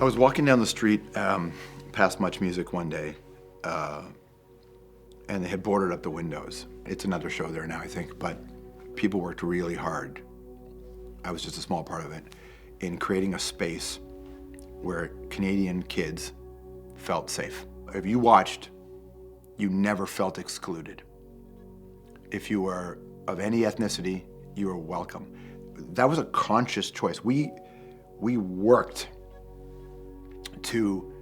I was walking down the street past Much Music one day, and they had boarded up the windows. It's another show there now, I think, but people worked really hard. I was just a small part of it, in creating a space where Canadian kids felt safe. If you watched, you never felt excluded. If you were of any ethnicity, you were welcome. That was a conscious choice. We worked to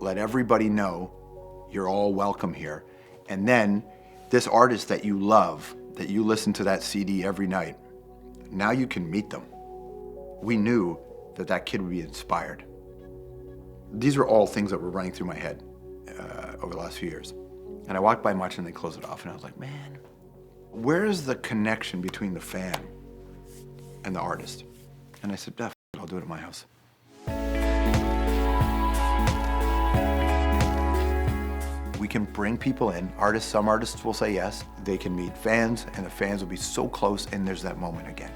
let everybody know you're all welcome here. And then this artist that you love, that you listen to that CD every night, now you can meet them. We knew that that kid would be inspired. These are all things that were running through my head over the last few years. And I walked by Much and they closed it off and I was like, man, where is the connection between the fan and the artist? And I said, I'll do it at my house. We can bring people in, artists, some artists will say yes. They can meet fans and the fans will be so close and there's that moment again.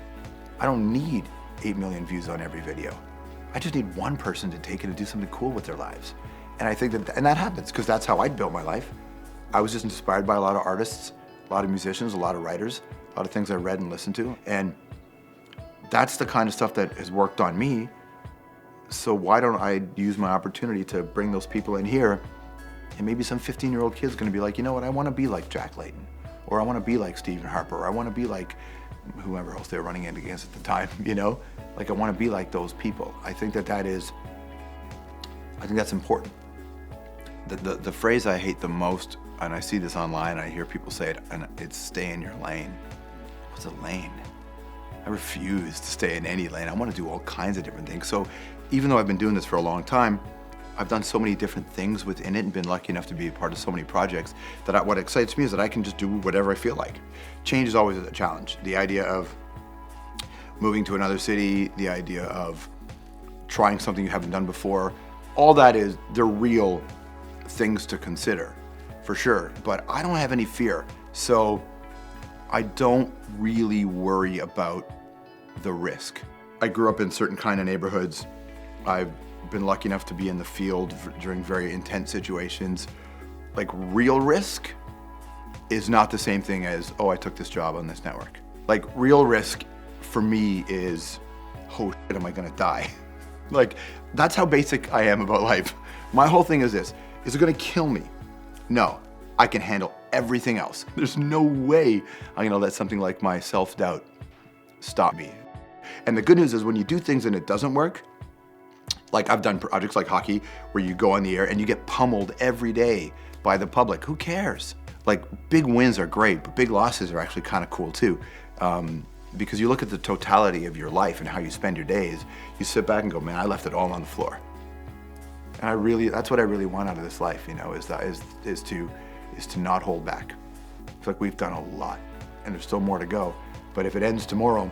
I don't need 8 million views on every video. I just need one person to take it and do something cool with their lives. And I think that happens because that's how I'd built my life. I was just inspired by a lot of artists, a lot of musicians, a lot of writers, a lot of things I read and listened to. And that's the kind of stuff that has worked on me. So why don't I use my opportunity to bring those people in here, and maybe some 15-year-old kid's gonna be like, you know what, I wanna be like Jack Layton, or I wanna be like Stephen Harper, or I wanna be like whoever else they were running against at the time, you know? Like I wanna be like those people. I think that's important. The phrase I hate the most, and I see this online, I hear people say it, and it's stay in your lane. What's a lane? I refuse to stay in any lane. I wanna do all kinds of different things. So even though I've been doing this for a long time, I've done so many different things within it and been lucky enough to be a part of so many projects that what excites me is that I can just do whatever I feel like. Change is always a challenge. The idea of moving to another city, the idea of trying something you haven't done before, all that they're real things to consider, for sure. But I don't have any fear. So I don't really worry about the risk. I grew up in certain kind of neighborhoods. I've been lucky enough to be in the field during very intense situations. Like real risk is not the same thing as, oh, I took this job on this network. Like real risk for me is, oh shit, am I gonna die? Like that's how basic I am about life. My whole thing is this, is it gonna kill me? No, I can handle everything else. There's no way I'm gonna let something like my self-doubt stop me. And the good news is when you do things and it doesn't work, like I've done projects like hockey where you go on the air and you get pummeled every day by the public. Who cares? Like big wins are great, but big losses are actually kind of cool too. Because you look at the totality of your life and how you spend your days, you sit back and go, man, I left it all on the floor. And that's what I really want out of this life, you know, is to not hold back. It's like we've done a lot and there's still more to go. But if it ends tomorrow,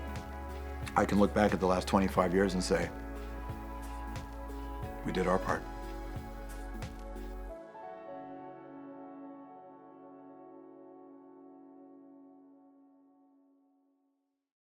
I can look back at the last 25 years and say, we did our part.